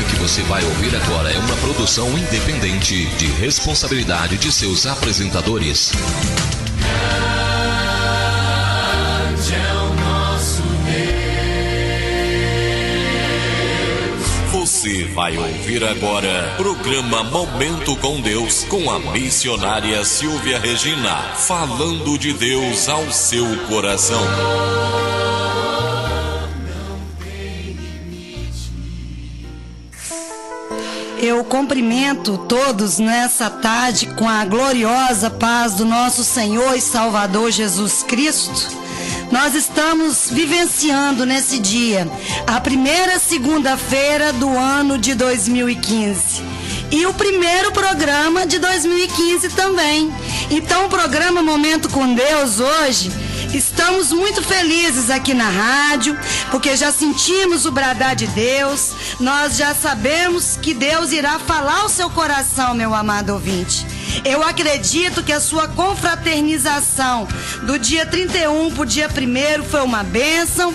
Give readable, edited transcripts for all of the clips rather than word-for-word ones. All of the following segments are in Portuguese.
que você vai ouvir agora é uma produção independente de responsabilidade de seus apresentadores. Grande é o nosso Deus. Você vai ouvir agora programa Momento com Deus com a missionária Silvia Regina, falando de Deus ao seu coração. Eu cumprimento todos nessa tarde com a gloriosa paz do nosso Senhor e Salvador Jesus Cristo. Nós estamos vivenciando nesse dia a primeira segunda-feira do ano de 2015 e o primeiro programa de 2015 também. Então o programa Momento com Deus hoje, estamos muito felizes aqui na rádio, porque já sentimos o bradar de Deus, nós já sabemos que Deus irá falar ao seu coração, meu amado ouvinte. Eu acredito que a sua confraternização do dia 31 para o dia 1º foi uma bênção.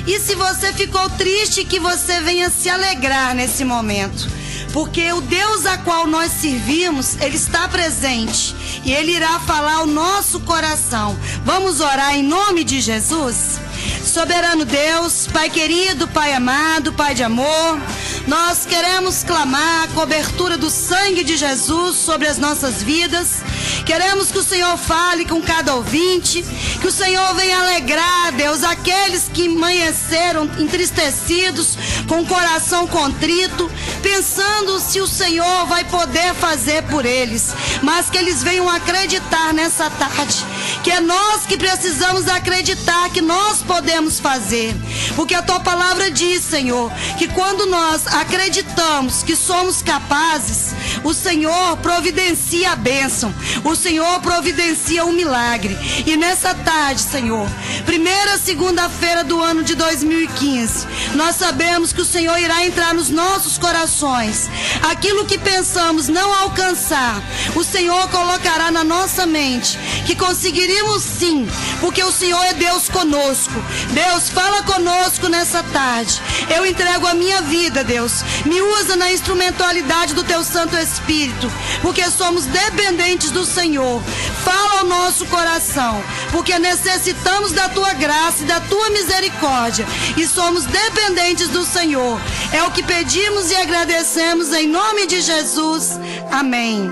E se você ficou triste, que você venha se alegrar nesse momento, porque o Deus a qual nós servimos, Ele está presente e Ele irá falar ao nosso coração. Vamos orar em nome de Jesus? Soberano Deus, Pai querido, Pai amado, Pai de amor, nós queremos clamar a cobertura do sangue de Jesus sobre as nossas vidas. Queremos que o Senhor fale com cada ouvinte, que o Senhor venha alegrar, Deus, aqueles que amanheceram entristecidos, com o coração contrito, pensando se o Senhor vai poder fazer por eles, mas que eles venham acreditar nessa tarde, que é nós que precisamos acreditar que nós podemos fazer, porque a Tua palavra diz, Senhor, que quando nós acreditamos que somos capazes, o Senhor providencia a bênção, o Senhor providencia o milagre. E nessa tarde, Senhor, primeira segunda-feira do ano de 2015, nós sabemos que o Senhor irá entrar nos nossos corações. Aquilo que pensamos não alcançar, o Senhor colocará na nossa mente que conseguiríamos sim, porque o Senhor é Deus conosco. Deus, fala conosco nessa tarde. Eu entrego a minha vida, Deus. Me usa na instrumentalidade do Teu Santo Espírito, porque somos dependentes do Senhor. Fala ao nosso coração, porque necessitamos da Tua graça e da Tua misericórdia, e somos dependentes do Senhor. É o que pedimos e agradecemos em nome de Jesus. Amém.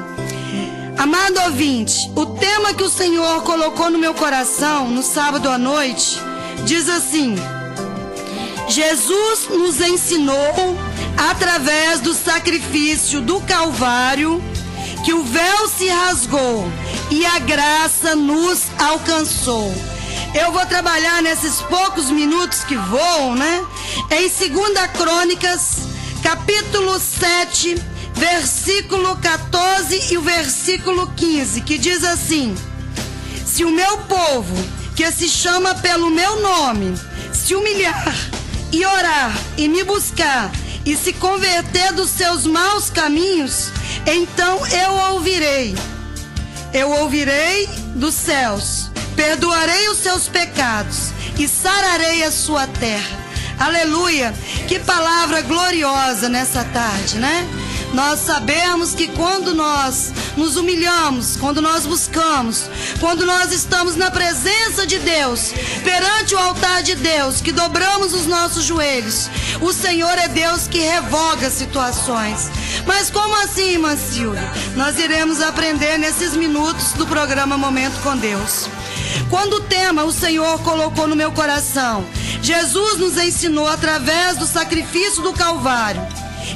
Amado ouvinte, o tema que o Senhor colocou no meu coração no sábado à noite diz assim: Jesus nos ensinou através do sacrifício do Calvário que o véu se rasgou e a graça nos alcançou. Eu vou trabalhar nesses poucos minutos que voam, né? Em 2 Crônicas, capítulo 7, versículo 14 e o versículo 15, que diz assim: se o meu povo, que se chama pelo meu nome, se humilhar e orar e me buscar e se converter dos seus maus caminhos, então eu ouvirei dos céus, perdoarei os seus pecados e sararei a sua terra. Aleluia! Que palavra gloriosa nessa tarde, né? Nós sabemos que quando nós nos humilhamos, quando nós buscamos, quando nós estamos na presença de Deus, perante o altar de Deus, que dobramos os nossos joelhos, o Senhor é Deus que revoga situações. Mas como assim, irmã Silvia? Nós iremos aprender nesses minutos do programa Momento com Deus. Quando o tema o Senhor colocou no meu coração, Jesus nos ensinou através do sacrifício do Calvário,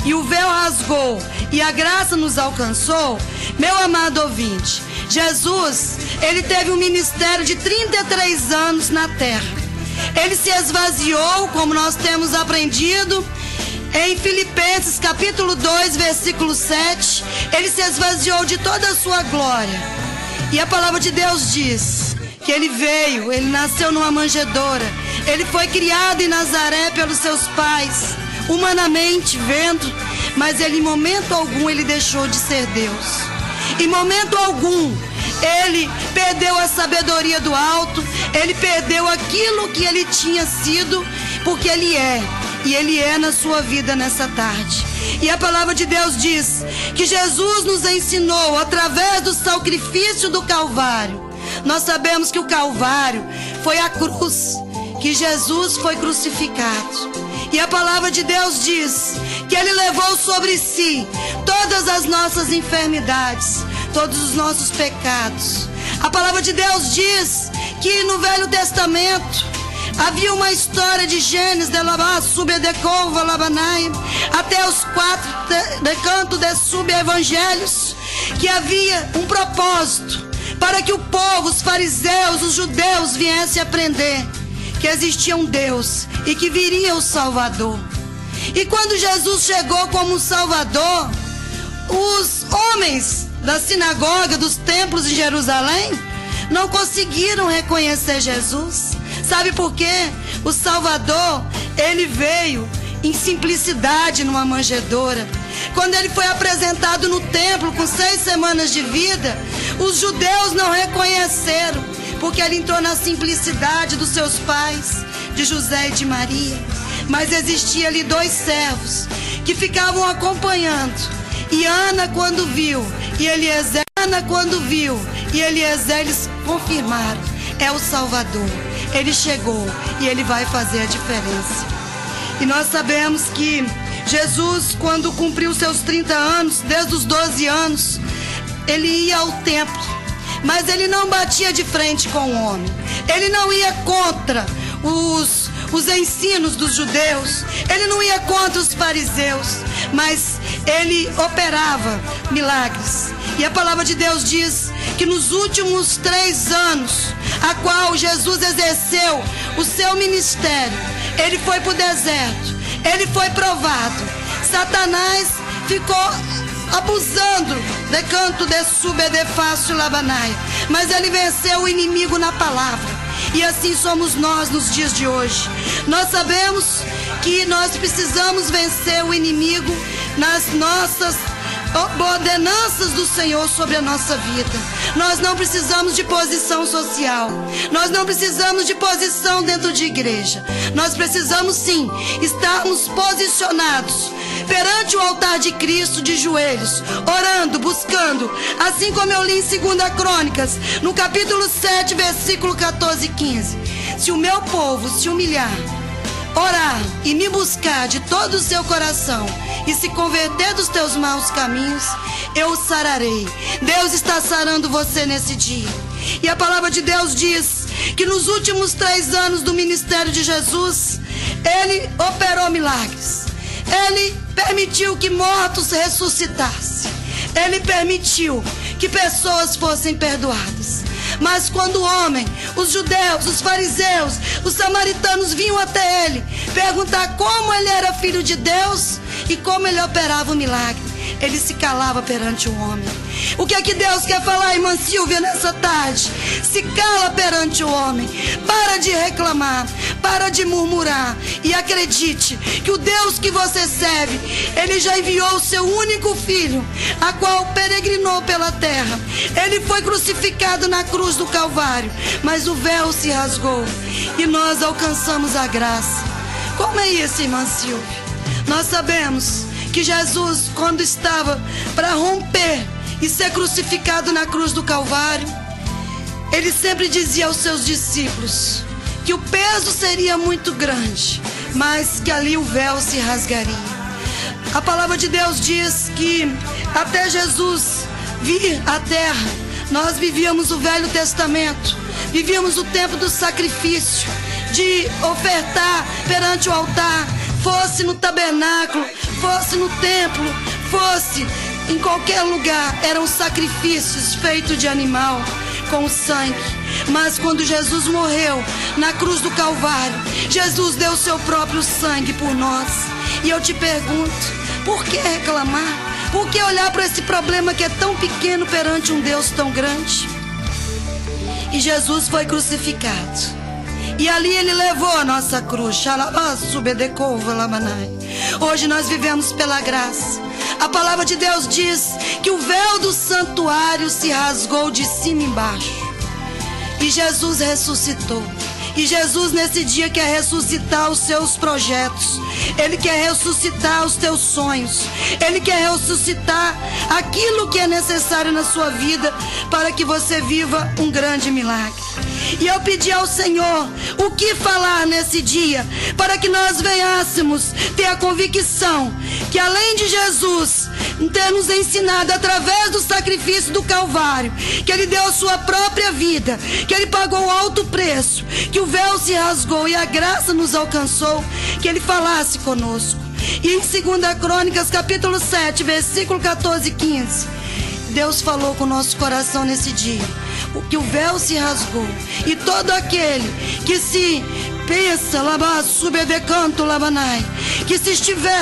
e o véu rasgou e a graça nos alcançou. Meu amado ouvinte, Jesus, ele teve um ministério de 33 anos na terra. Ele se esvaziou, como nós temos aprendido em Filipenses capítulo 2, versículo 7. Ele se esvaziou de toda a sua glória. E a palavra de Deus diz que ele veio, ele nasceu numa manjedoura, ele foi criado em Nazaré pelos seus pais, humanamente vendo, mas ele em momento algum ele deixou de ser Deus. Em momento algum ele perdeu a sabedoria do alto, ele perdeu aquilo que ele tinha sido, porque ele é. E Ele é na sua vida nessa tarde. E a palavra de Deus diz que Jesus nos ensinou através do sacrifício do Calvário. Nós sabemos que o Calvário foi a cruz, que Jesus foi crucificado. E a palavra de Deus diz que Ele levou sobre si todas as nossas enfermidades, todos os nossos pecados. A palavra de Deus diz que no Velho Testamento havia uma história de Gênesis, até os 4 decantos de sub-evangelhos, que havia um propósito para que o povo, os fariseus, os judeus viessem aprender que existia um Deus e que viria o Salvador. E quando Jesus chegou como Salvador, os homens da sinagoga, dos templos de Jerusalém, não conseguiram reconhecer Jesus. Sabe por quê? O Salvador, Ele veio em simplicidade numa manjedoura. Quando Ele foi apresentado no templo com 6 semanas de vida, os judeus não reconheceram, porque Ele entrou na simplicidade dos seus pais, de José e de Maria. Mas existia ali 2 servos que ficavam acompanhando. E Ana, quando viu, e Eliezer, eles confirmaram: é o Salvador. Ele chegou e Ele vai fazer a diferença. E nós sabemos que Jesus, quando cumpriu seus 30 anos, desde os 12 anos, Ele ia ao templo. Mas Ele não batia de frente com o homem. Ele não ia contra os ensinos dos judeus. Ele não ia contra os fariseus. Mas Ele operava milagres. E a palavra de Deus diz que nos últimos 3 anos, a qual Jesus exerceu o seu ministério, Ele foi para o deserto. Ele foi provado. Satanás ficou abusando de canto de sube de fácil labanai, mas Ele venceu o inimigo na palavra. E assim somos nós nos dias de hoje. Nós sabemos que nós precisamos vencer o inimigo nas nossas ordenanças do Senhor sobre a nossa vida. Nós não precisamos de posição social. Nós não precisamos de posição dentro de igreja. Nós precisamos sim estarmos posicionados perante o altar de Cristo de joelhos, orando, buscando, assim como eu li em 2 Crônicas, no capítulo 7, versículo 14 e 15. Se o meu povo se humilhar, orar e me buscar de todo o seu coração e se converter dos teus maus caminhos, eu o sararei. Deus está sarando você nesse dia. E a palavra de Deus diz que nos últimos 3 anos do ministério de Jesus, Ele operou milagres. Ele permitiu que mortos ressuscitassem. Ele permitiu que pessoas fossem perdoadas. Mas quando o homem, os judeus, os fariseus, os samaritanos vinham até Ele perguntar como Ele era filho de Deus e como Ele operava o milagre, Ele se calava perante o homem. O que é que Deus quer falar, irmã Silvia, nessa tarde? Se cala perante o homem. Para de reclamar, para de murmurar. E acredite que o Deus que você serve, Ele já enviou o seu único filho, a qual peregrinou pela terra. Ele foi crucificado na cruz do Calvário, mas o véu se rasgou e nós alcançamos a graça. Como é isso, irmã Silvia? Nós sabemos que Jesus, quando estava para romper e ser crucificado na cruz do Calvário, Ele sempre dizia aos seus discípulos que o peso seria muito grande, mas que ali o véu se rasgaria. A palavra de Deus diz que até Jesus vir à terra, nós vivíamos o Velho Testamento, vivíamos o tempo do sacrifício, de ofertar perante o altar, fosse no tabernáculo, fosse no templo, fosse em qualquer lugar, eram sacrifícios feitos de animal com sangue. Mas quando Jesus morreu na cruz do Calvário, Jesus deu seu próprio sangue por nós. E eu te pergunto, por que reclamar? Por que olhar para esse problema que é tão pequeno perante um Deus tão grande? E Jesus foi crucificado. E ali Ele levou a nossa cruz. Hoje nós vivemos pela graça. A palavra de Deus diz que o véu do santuário se rasgou de cima e embaixo. E Jesus ressuscitou. E Jesus nesse dia quer ressuscitar os seus projetos. Ele quer ressuscitar os teus sonhos. Ele quer ressuscitar aquilo que é necessário na sua vida para que você viva um grande milagre. E eu pedi ao Senhor o que falar nesse dia, para que nós venhamos ter a convicção que além de Jesus ter nos ensinado através do sacrifício do Calvário, que Ele deu a sua própria vida, que Ele pagou um alto preço, que o véu se rasgou e a graça nos alcançou, que Ele falasse conosco. E em 2 Crônicas capítulo 7, versículo 14 e 15, Deus falou com o nosso coração nesse dia, que o véu se rasgou, e todo aquele que se pensa, canto que se estiver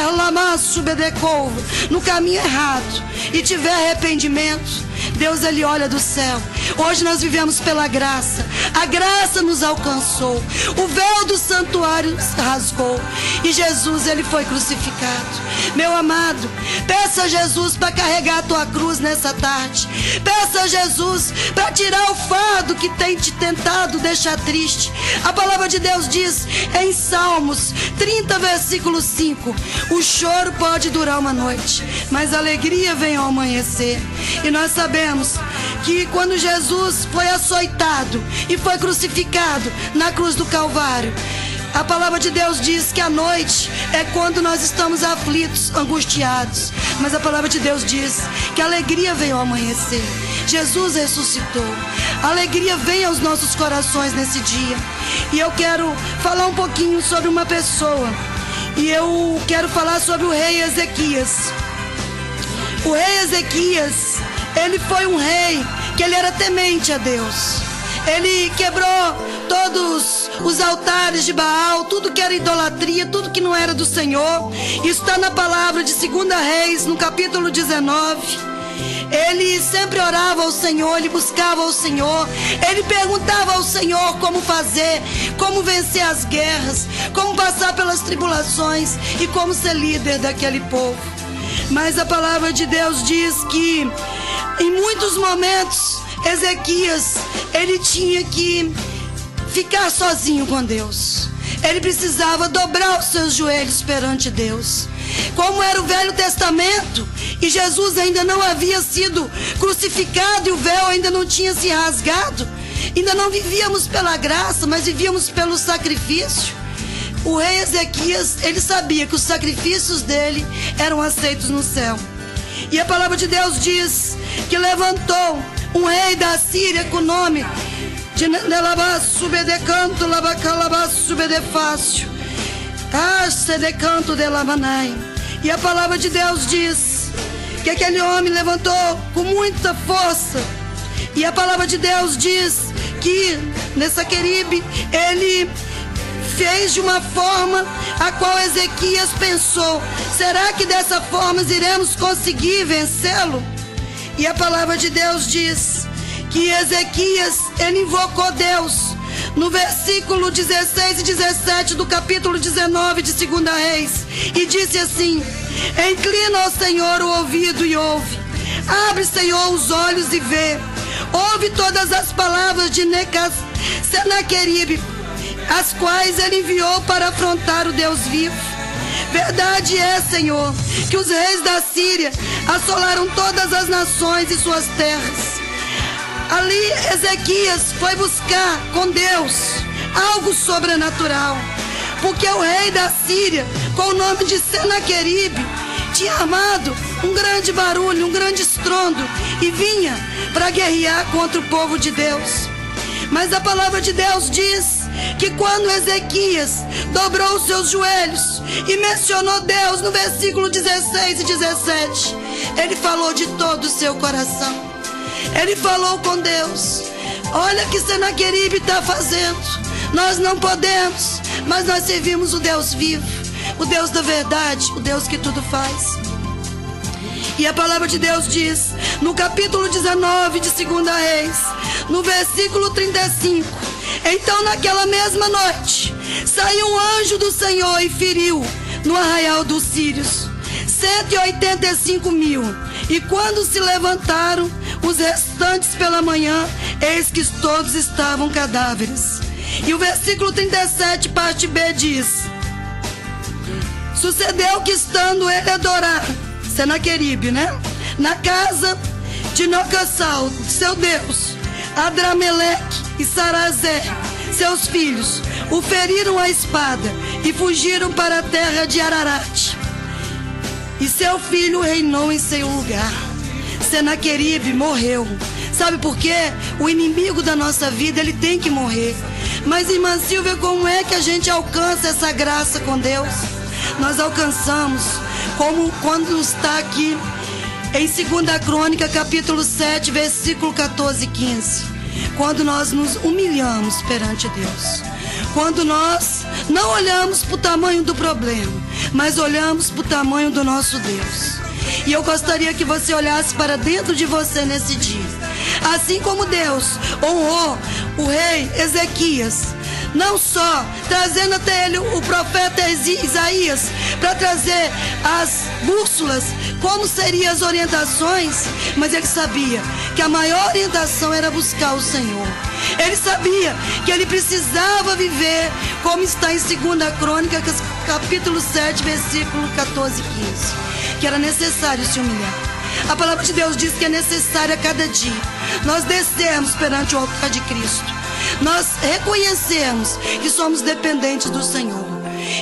no caminho errado e tiver arrependimento, Deus, Ele olha do céu. Hoje nós vivemos pela graça. A graça nos alcançou. O véu do santuário rasgou. E Jesus, Ele foi crucificado. Meu amado, peça a Jesus para carregar a tua cruz nessa tarde. Peça a Jesus para tirar o fardo que tem te tentado deixar triste. A palavra de Deus diz em Salmos 30, versículo 5: o choro pode durar uma noite, mas a alegria vem ao amanhecer. E nós sabemos que quando Jesus foi açoitado e foi crucificado na cruz do Calvário, a palavra de Deus diz que a noite é quando nós estamos aflitos, angustiados. Mas a palavra de Deus diz que a alegria veio ao amanhecer. Jesus ressuscitou. A alegria vem aos nossos corações nesse dia. E eu quero falar um pouquinho sobre uma pessoa. E eu quero falar sobre o rei Ezequias. O rei Ezequias, ele foi um rei que ele era temente a Deus. Ele quebrou todos os altares de Baal, tudo que era idolatria, tudo que não era do Senhor. Isso está na palavra de 2 Reis, no capítulo 19. Ele sempre orava ao Senhor, ele buscava ao Senhor, ele perguntava ao Senhor como fazer, como vencer as guerras, como passar pelas tribulações e como ser líder daquele povo. Mas a palavra de Deus diz que em muitos momentos Ezequias, ele tinha que ficar sozinho com Deus. Ele precisava dobrar os seus joelhos perante Deus. Como era o Velho Testamento e Jesus ainda não havia sido crucificado e o véu ainda não tinha se rasgado, ainda não vivíamos pela graça, mas vivíamos pelo sacrifício. O rei Ezequias, ele sabia que os sacrifícios dele eram aceitos no céu. E a palavra de Deus diz que levantou um rei da Síria com o nome de Nelabassubdecanto Labacalabasubdefácio Sedecanto de Lamanai. E a palavra de Deus diz que aquele homem levantou com muita força. E a palavra de Deus diz que Sennaqueribe, ele fez de uma forma a qual Ezequias pensou: será que dessa forma iremos conseguir vencê-lo? E a palavra de Deus diz que Ezequias, ele invocou Deus no versículo 16 e 17 do capítulo 19 de 2 Reis, e disse assim: inclina ao Senhor o ouvido e ouve, abre, Senhor, os olhos e vê, ouve todas as palavras de Sennaqueribe, as quais ele enviou para afrontar o Deus vivo. Verdade é, Senhor, que os reis da Síria assolaram todas as nações e suas terras. Ali Ezequias foi buscar com Deus algo sobrenatural, porque o rei da Síria, com o nome de Sennaqueribe, tinha armado um grande barulho, um grande estrondo, e vinha para guerrear contra o povo de Deus. Mas a palavra de Deus diz que quando Ezequias dobrou os seus joelhos e mencionou Deus no versículo 16 e 17, ele falou de todo o seu coração. Ele falou com Deus: olha o que Sennaqueribe está fazendo. Nós não podemos, mas nós servimos o Deus vivo, o Deus da verdade, o Deus que tudo faz. E a palavra de Deus diz no capítulo 19 de 2 Reis, no versículo 35: então naquela mesma noite saiu um anjo do Senhor e feriu no arraial dos sírios 185.000. E quando se levantaram os restantes pela manhã, eis que todos estavam cadáveres. E o versículo 37, parte B, diz: sucedeu que estando ele a adorar Senaqueribe, na casa de Nocassal, seu Deus, Adrameleque e Sarazé, seus filhos, o feriram a espada e fugiram para a terra de Ararat. E seu filho reinou em seu lugar. Senaqueribe morreu. Sabe por quê? O inimigo da nossa vida, ele tem que morrer. Mas, irmã Silvia, como é que a gente alcança essa graça com Deus? Nós alcançamos como quando está aqui em 2 Crônica, capítulo 7, versículo 14 e 15. Quando nós nos humilhamos perante Deus. Quando nós não olhamos para o tamanho do problema, mas olhamos para o tamanho do nosso Deus. E eu gostaria que você olhasse para dentro de você nesse dia. Assim como Deus honrou o rei Ezequias, não só trazendo até ele o profeta Isaías para trazer as bússolas, como seriam as orientações, mas ele sabia que a maior orientação era buscar o Senhor. Ele sabia que ele precisava viver como está em 2 Crônica, capítulo 7, versículo 14 e 15, que era necessário se humilhar. A palavra de Deus diz que é necessário a cada dia nós descermos perante o altar de Cristo. Nós reconhecemos que somos dependentes do Senhor.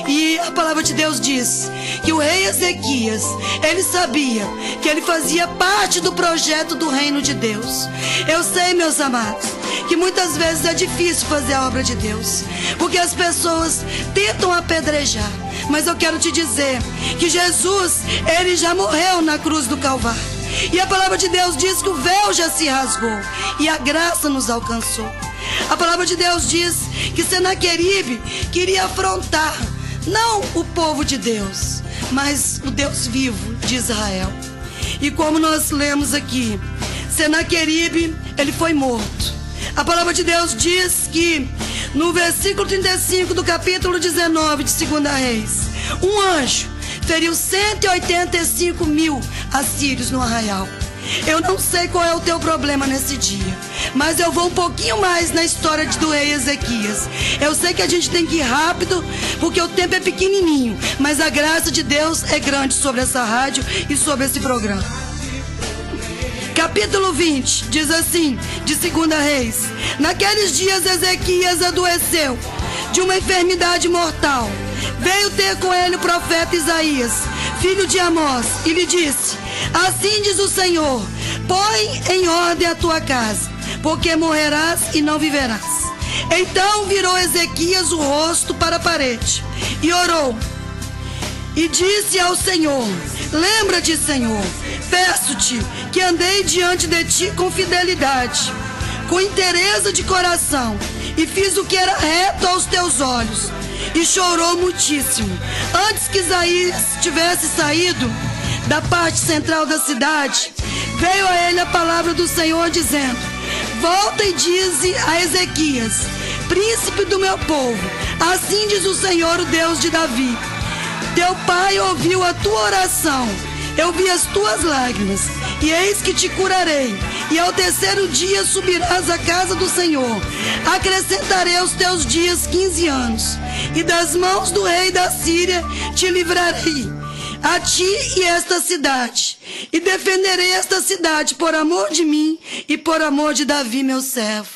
E a palavra de Deus diz que o rei Ezequias, ele sabia que ele fazia parte do projeto do reino de Deus. Eu sei, meus amados, que muitas vezes é difícil fazer a obra de Deus, porque as pessoas tentam apedrejar. Mas eu quero te dizer que Jesus, ele já morreu na cruz do Calvário. E a palavra de Deus diz que o véu já se rasgou e a graça nos alcançou. A palavra de Deus diz que Senaqueribe queria afrontar não o povo de Deus, mas o Deus vivo de Israel. E como nós lemos aqui, Senaqueribe, ele foi morto. A palavra de Deus diz que no versículo 35 do capítulo 19 de 2 Reis, um anjo feriu 185 mil assírios no arraial. Eu não sei qual é o teu problema nesse dia, mas eu vou um pouquinho mais na história do rei Ezequias. Eu sei que a gente tem que ir rápido, porque o tempo é pequenininho, mas a graça de Deus é grande sobre essa rádio e sobre esse programa. Capítulo 20, diz assim, de 2 Reis: naqueles dias Ezequias adoeceu de uma enfermidade mortal. Veio ter com ele o profeta Isaías, filho de Amós, e lhe disse: assim diz o Senhor, põe em ordem a tua casa, porque morrerás e não viverás. Então virou Ezequias o rosto para a parede e orou, e disse ao Senhor: lembra-te, Senhor, peço-te que andei diante de ti com fidelidade, com inteireza de coração, e fiz o que era reto aos teus olhos. E chorou muitíssimo. Antes que Isaías tivesse saído da parte central da cidade, veio a ele a palavra do Senhor dizendo: volta e dize a Ezequias, príncipe do meu povo, assim diz o Senhor, o Deus de Davi: teu pai ouviu a tua oração, eu vi as tuas lágrimas, e eis que te curarei, e ao terceiro dia subirás à casa do Senhor. Acrescentarei aos teus dias 15 anos, e das mãos do rei da Síria te livrarei, a ti e esta cidade, e defenderei esta cidade por amor de mim e por amor de Davi, meu servo.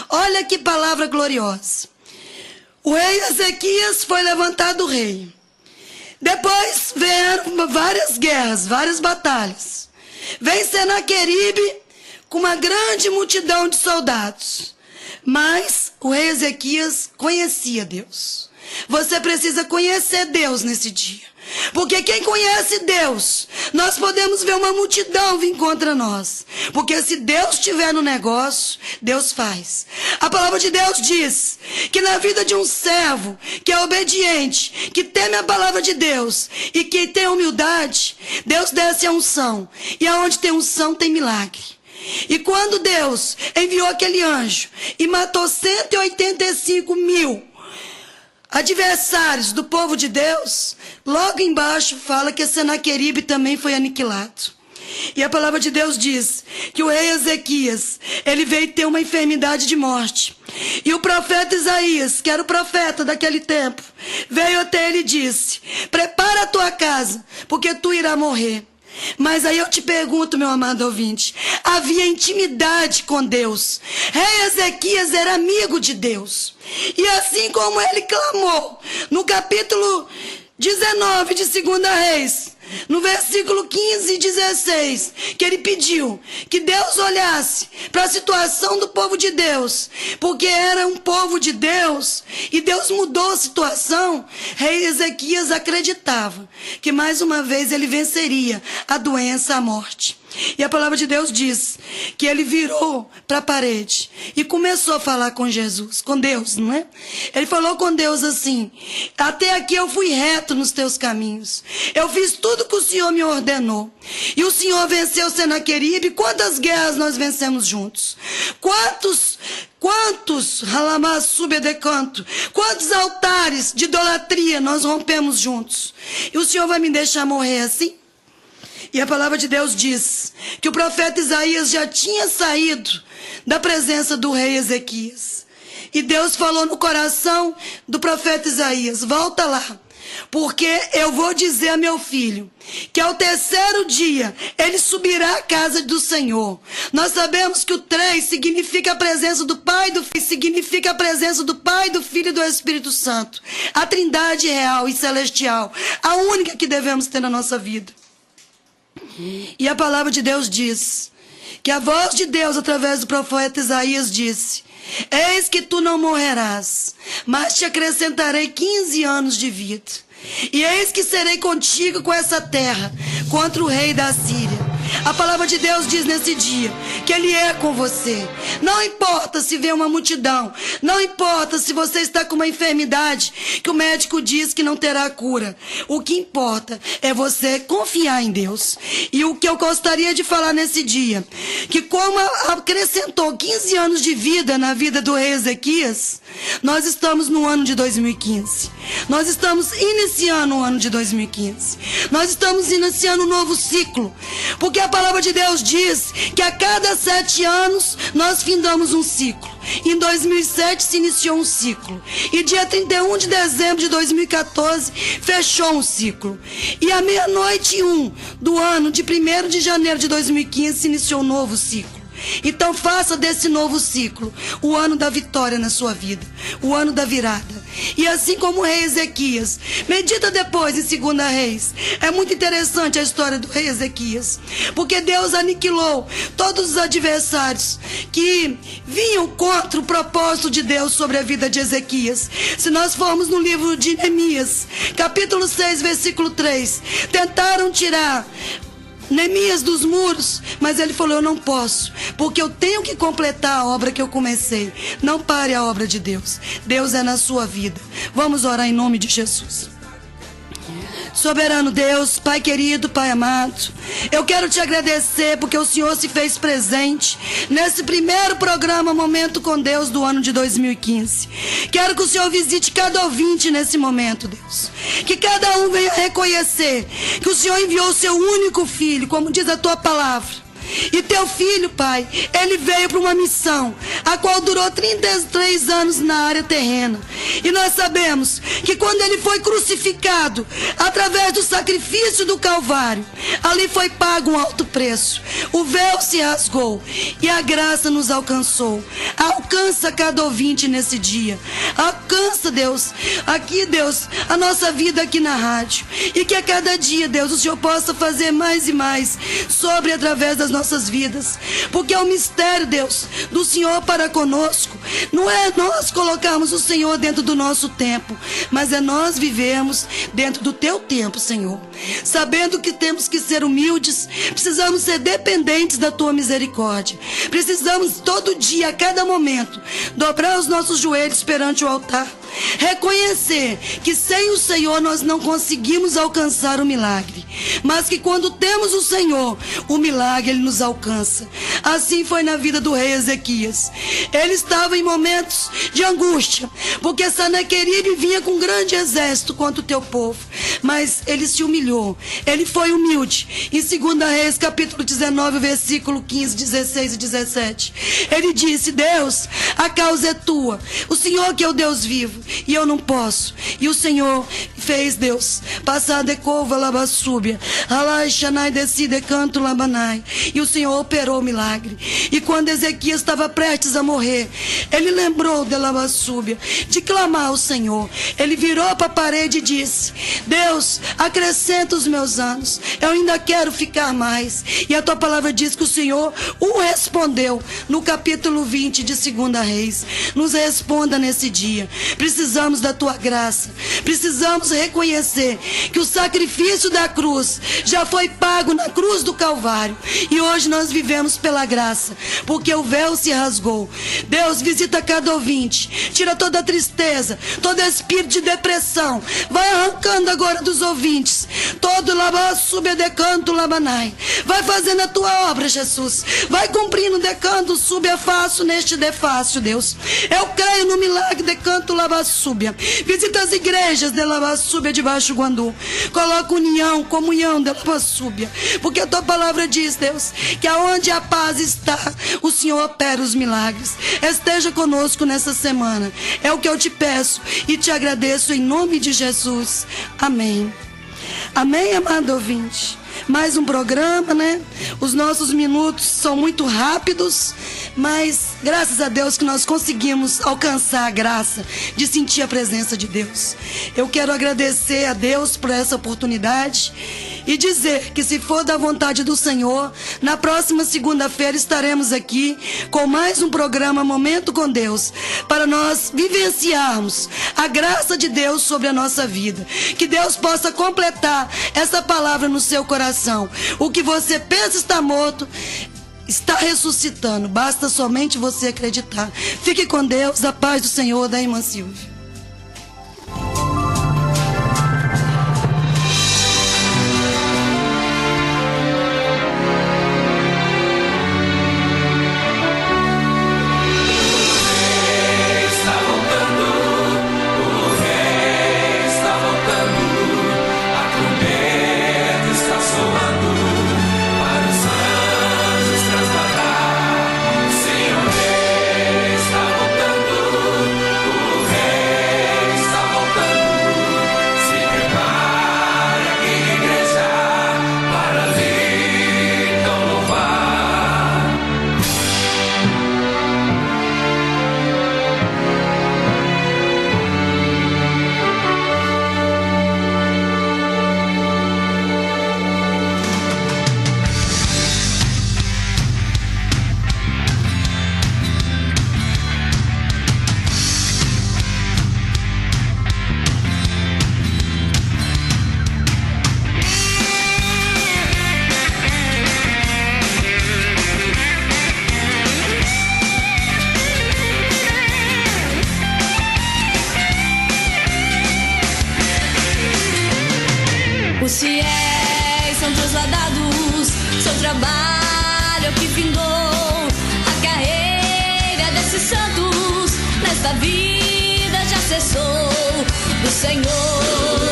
Olha que palavra gloriosa. O rei Ezequias foi levantado rei. Depois vieram várias guerras, várias batalhas. Vem Senaqueribe com uma grande multidão de soldados. Mas o rei Ezequias conhecia Deus. Você precisa conhecer Deus nesse dia. Porque quem conhece Deus, nós podemos ver uma multidão vir contra nós. Porque se Deus estiver no negócio, Deus faz. A palavra de Deus diz que na vida de um servo que é obediente, que teme a palavra de Deus e que tem humildade, Deus desce a unção. E aonde tem unção tem milagre. E quando Deus enviou aquele anjo e matou 185 mil adversários do povo de Deus, logo embaixo fala que Senaqueribe também foi aniquilado. E a palavra de Deus diz que o rei Ezequias, ele veio ter uma enfermidade de morte. E o profeta Isaías, que era o profeta daquele tempo, veio até ele e disse: prepara a tua casa, porque tu irás morrer. Mas aí eu te pergunto, meu amado ouvinte, havia intimidade com Deus. Rei Ezequias era amigo de Deus. E assim como ele clamou no capítulo 19 de 2 Reis, no versículo 15 e 16, que ele pediu que Deus olhasse para a situação do povo de Deus, porque era um povo de Deus, e Deus mudou a situação. Rei Ezequias acreditava que mais uma vez ele venceria a doença, a morte. E a palavra de Deus diz que ele virou para a parede e começou a falar com Jesus, com Deus, não é? Ele falou com Deus assim: até aqui eu fui reto nos teus caminhos. Eu fiz tudo que o Senhor me ordenou. E o Senhor venceu Senaqueribe. Quantas guerras nós vencemos juntos? Quantos quantos altares de idolatria nós rompemos juntos? E o Senhor vai me deixar morrer assim? E a palavra de Deus diz que o profeta Isaías já tinha saído da presença do rei Ezequias. E Deus falou no coração do profeta Isaías: volta lá, porque eu vou dizer a meu filho que ao terceiro dia ele subirá à casa do Senhor. Nós sabemos que o 3 significa a presença do Pai, do Filho, significa a presença do Pai, do Filho e do Espírito Santo. A trindade real e celestial, a única que devemos ter na nossa vida. E a palavra de Deus diz que a voz de Deus através do profeta Isaías disse: eis que tu não morrerás, mas te acrescentarei 15 anos de vida. E eis que serei contigo com essa terra contra o rei da Síria. A palavra de Deus diz nesse dia que Ele é com você. Não importa se vê uma multidão, não importa se você está com uma enfermidade que o médico diz que não terá cura. O que importa é você confiar em Deus. E o que eu gostaria de falar nesse dia, que como acrescentou 15 anos de vida na vida do rei Ezequias, nós estamos no ano de 2015. Nós estamos iniciando o ano de 2015. Nós estamos iniciando um novo ciclo. Porque a palavra de Deus diz que a cada 7 anos nós findamos um ciclo. Em 2007 se iniciou um ciclo. E dia 31 de dezembro de 2014 fechou um ciclo. E à meia-noite 1 do ano de 1º de janeiro de 2015 se iniciou um novo ciclo. Então faça desse novo ciclo o ano da vitória na sua vida, o ano da virada. E assim como o rei Ezequias, medita depois em 2 Reis. É muito interessante a história do rei Ezequias, porque Deus aniquilou todos os adversários que vinham contra o propósito de Deus sobre a vida de Ezequias. Se nós formos no livro de Neemias, capítulo 6, versículo 3, tentaram tirar Neemias dos muros, mas ele falou: eu não posso, porque eu tenho que completar a obra que eu comecei. Não pare a obra de Deus. Deus é na sua vida. Vamos orar em nome de Jesus. Soberano Deus, Pai querido, Pai amado, eu quero te agradecer porque o Senhor se fez presente nesse primeiro programa Momento com Deus do ano de 2015. Quero que o Senhor visite cada ouvinte nesse momento, Deus. Que cada um venha reconhecer que o Senhor enviou o seu único filho, como diz a tua palavra. E teu filho, Pai, ele veio para uma missão, a qual durou 33 anos na área terrena. E nós sabemos que quando ele foi crucificado, através do sacrifício do Calvário, ali foi pago um alto preço. O véu se rasgou e a graça nos alcançou. Alcança cada ouvinte nesse dia. Alcança, Deus, aqui, Deus, a nossa vida aqui na rádio. E que a cada dia, Deus, o Senhor possa fazer mais e mais sobre através das nossas vidas, porque é o mistério, Deus, do Senhor para conosco. Não é nós colocarmos o Senhor dentro do nosso tempo, mas é nós vivermos dentro do teu tempo, Senhor, sabendo que temos que ser humildes, precisamos ser dependentes da tua misericórdia, precisamos todo dia, a cada momento, dobrar os nossos joelhos perante o altar, reconhecer que sem o Senhor nós não conseguimos alcançar o milagre, mas que quando temos o Senhor, o milagre ele nos alcança. Assim foi na vida do rei Ezequias. Ele estava em momentos de angústia, porque Senaqueribe vinha com um grande exército contra o teu povo. Mas ele se humilhou, ele foi humilde. Em 2 Reis, capítulo 19, versículo 15, 16 e 17, ele disse: Deus, a causa é tua, o Senhor que é o Deus vivo, e eu não posso. E o Senhor fez, Deus, passar de cova labassúbia, alai xanai decide canto labanai, e o Senhor operou o milagre. E quando Ezequias estava prestes a morrer, ele lembrou de labassúbia, de clamar ao Senhor. Ele virou para a parede e disse: Deus, acrescenta os meus anos, eu ainda quero ficar mais. E a tua palavra diz que o Senhor o respondeu no capítulo 20 de 2 Reis. Nos responda nesse dia. Precisamos da tua graça, precisamos reconhecer que o sacrifício da cruz já foi pago na cruz do Calvário, e hoje nós vivemos pela graça, porque o véu se rasgou. Deus, visita cada ouvinte, tira toda a tristeza, todo espírito de depressão, vai arrancando agora dos ouvintes todo labassúbia decanto labanai. Vai fazendo a tua obra, Jesus, vai cumprindo decanto súbia fácil neste defácio, Deus. Eu creio no milagre decanto labassúbia. Visita as igrejas de labassúbia de Baixo Guandu, coloca união, comunhão de labassúbia, porque a tua palavra diz, Deus, que aonde a paz está, o Senhor opera os milagres. Esteja conosco nessa semana, é o que eu te peço e te agradeço em nome de Jesus. Amém. Amém, amado ouvinte. Mais um programa, né? Os nossos minutos são muito rápidos, mas graças a Deus que nós conseguimos alcançar a graça de sentir a presença de Deus. Eu quero agradecer a Deus por essa oportunidade e dizer que, se for da vontade do Senhor, na próxima segunda-feira estaremos aqui com mais um programa Momento com Deus, para nós vivenciarmos a graça de Deus sobre a nossa vida. Que Deus possa completar essa palavra no seu coração. O que você pensa está morto está ressuscitando, basta somente você acreditar. Fique com Deus, a paz do Senhor, da irmã Silvia. Os fiéis são trasladados, seu trabalho é o que findou a carreira desses santos. Nesta vida já cessou o Senhor,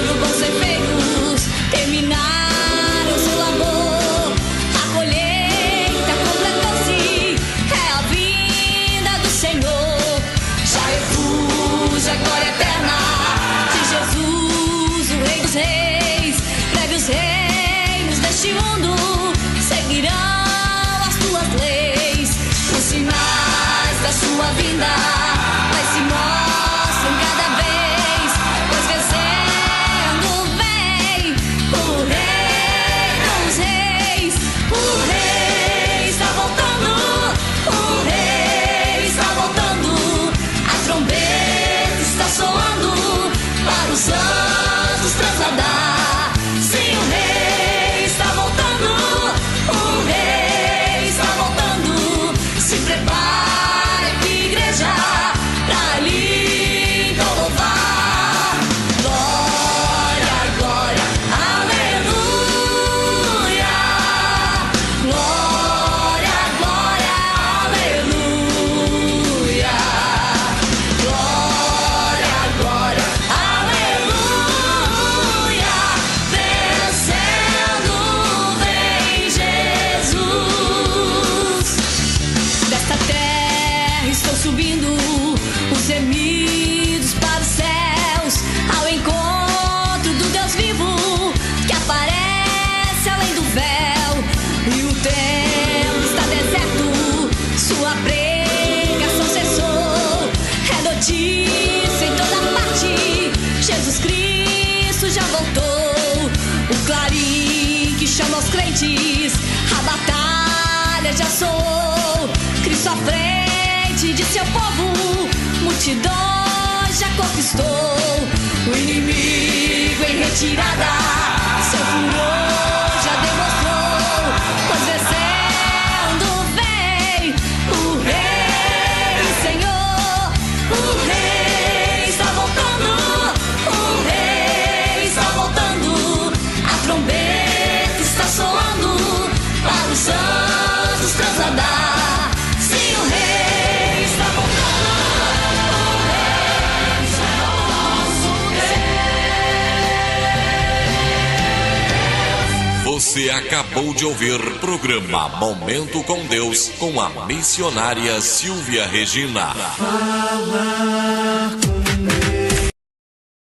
o bom ser feitos, terminaram seu labor. A colheita completou-se, é a vinda do Senhor. Já efulge a glória eterna de Jesus, o Rei dos Reis. Os reinos deste mundo seguirão as tuas leis. Os sinais da sua vinda mas se mostram cada vez, pois vencendo vem o Rei. crentes, a batalha já soou. Cristo à frente de seu povo, multidões já conquistou. O inimigo em retirada, seu furor já demonstrou. Pois descendo vem o Rei e Senhor. O Rei está voltando, o Rei está voltando. A trombeta está soando para os santos transladar. Sim, o Rei está voltando, o Rei está nosso Deus. Você acabou de ouvir o programa Momento com Deus com a missionária Silvia Regina. Falando